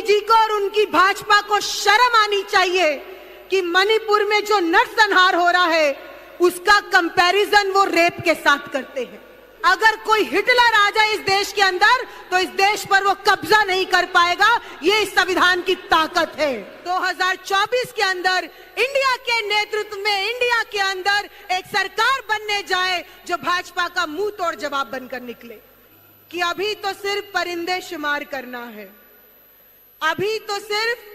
जी को और उनकी भाजपा को शर्म आनी चाहिए कि मणिपुर में जो नरसंहार हो रहा है उसका कंपैरिजन वो रेप के साथ करते हैं। अगर कोई हिटलर आ जाए इस देश के अंदर तो इस देश पर वो कब्जा नहीं कर पाएगा। ये इस संविधान की ताकत है। 2024 के अंदर इंडिया के नेतृत्व में इंडिया के अंदर एक सरकार बनने जाए जो भाजपा का मुंह तोड़ जवाब बनकर निकले कि अभी तो सिर्फ परिंदे शुमार करना है, अभी तो सिर्फ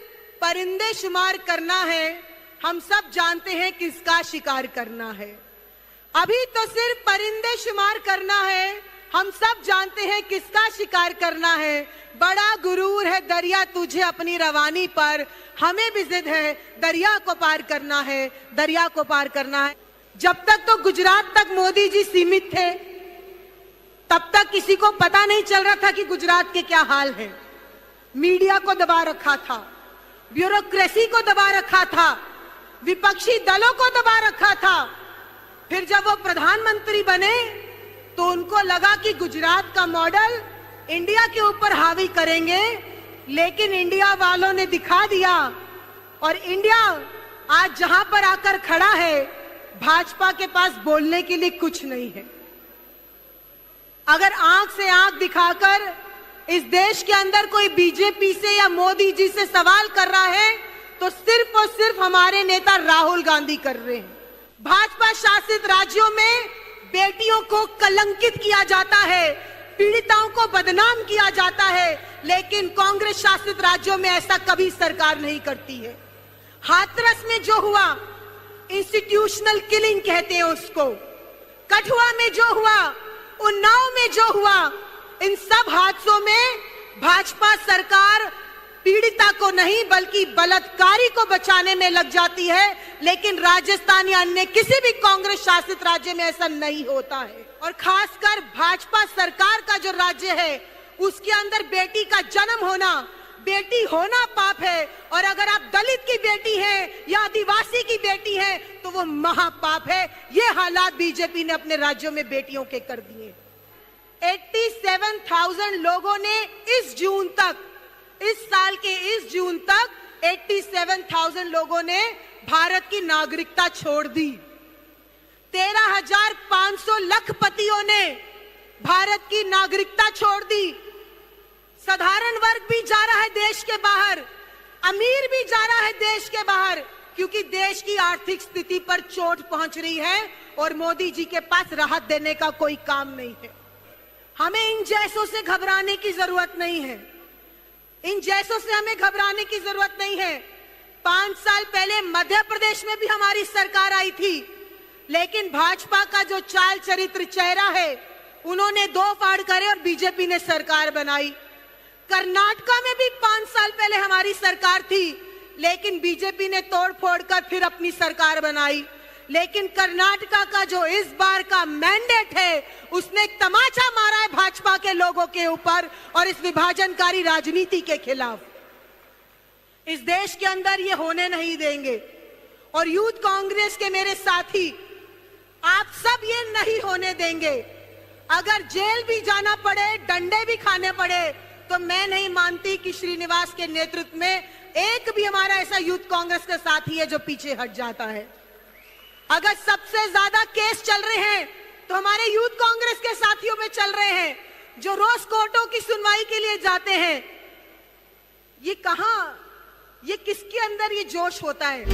परिंदे शुमार करना है, हम सब जानते हैं किसका शिकार करना है। अभी तो सिर्फ परिंदे शुमार करना है, हम सब जानते हैं किसका शिकार करना है। बड़ा गुरूर है दरिया तुझे अपनी रवानी पर, हमें भी जिद है दरिया को पार करना है, दरिया को पार करना है। जब तक तो गुजरात तक मोदी जी सीमित थे तब तक किसी को पता नहीं चल रहा था कि गुजरात के क्या हाल है। मीडिया को दबा रखा था, ब्यूरोक्रेसी को दबा रखा था, विपक्षी दलों को दबा रखा था। फिर जब वो प्रधानमंत्री बने तो उनको लगा कि गुजरात का मॉडल इंडिया के ऊपर हावी करेंगे, लेकिन इंडिया वालों ने दिखा दिया और इंडिया आज जहां पर आकर खड़ा है भाजपा के पास बोलने के लिए कुछ नहीं है। अगर आंख से आंख दिखाकर इस देश के अंदर कोई बीजेपी से या मोदी जी से सवाल कर रहा है तो सिर्फ और सिर्फ हमारे नेता राहुल गांधी कर रहे हैं। भाजपा शासित राज्यों में बेटियों को कलंकित किया जाता है, पीड़िताओं को बदनाम किया जाता है, लेकिन कांग्रेस शासित राज्यों में ऐसा कभी सरकार नहीं करती है। हाथरस में जो हुआ इंस्टीट्यूशनल किलिंग कहते हैं उसको, कठुआ में जो हुआ, उन्नाव में जो हुआ, इन सब हादसों में भाजपा सरकार पीड़िता को नहीं बल्कि बलात्कारी को बचाने में लग जाती है, लेकिन राजस्थान या अन्य किसी भी कांग्रेस शासित राज्य में ऐसा नहीं होता है। और खासकर भाजपा सरकार का जो राज्य है उसके अंदर बेटी का जन्म होना, बेटी होना पाप है, और अगर आप दलित की बेटी हैं या आदिवासी की बेटी हैं तो वो महापाप है। ये हालात बीजेपी ने अपने राज्यों में बेटियों के कर दिए। 87,000 लोगों ने इस साल के इस जून तक 87,000 लोगों ने भारत की नागरिकता छोड़ दी। 13,500 लखपतियों ने भारत की नागरिकता छोड़ दी। साधारण वर्ग भी जा रहा है देश के बाहर, अमीर भी जा रहा है देश के बाहर, क्योंकि देश की आर्थिक स्थिति पर चोट पहुंच रही है और मोदी जी के पास राहत देने का कोई काम नहीं है। हमें इन जैसों से घबराने की जरूरत नहीं है, इन जैसों से हमें घबराने की जरूरत नहीं है। 5 साल पहले मध्य प्रदेश में भी हमारी सरकार आई थी, लेकिन भाजपा का जो चाल चरित्र चेहरा है उन्होंने 2 फाड़ करे और बीजेपी ने सरकार बनाई। कर्नाटका में भी 5 साल पहले हमारी सरकार थी, लेकिन बीजेपी ने तोड़ फोड़ कर फिर अपनी सरकार बनाई। लेकिन कर्नाटका का जो इस बार का मैंडेट है उसने एक तमाचा मारा है भाजपा के लोगों के ऊपर और इस विभाजनकारी राजनीति के खिलाफ। इस देश के अंदर ये होने नहीं देंगे। और यूथ कांग्रेस के मेरे साथी, आप सब ये नहीं होने देंगे। अगर जेल भी जाना पड़े, डंडे भी खाने पड़े, तो मैं नहीं मानती कि श्रीनिवास के नेतृत्व में एक भी हमारा ऐसा यूथ कांग्रेस का साथी है जो पीछे हट जाता है। अगर सबसे ज्यादा केस चल रहे हैं तो हमारे यूथ कांग्रेस के साथियों में चल रहे हैं जो रोज कोर्टों की सुनवाई के लिए जाते हैं। ये कहां, ये किसके अंदर ये जोश होता है?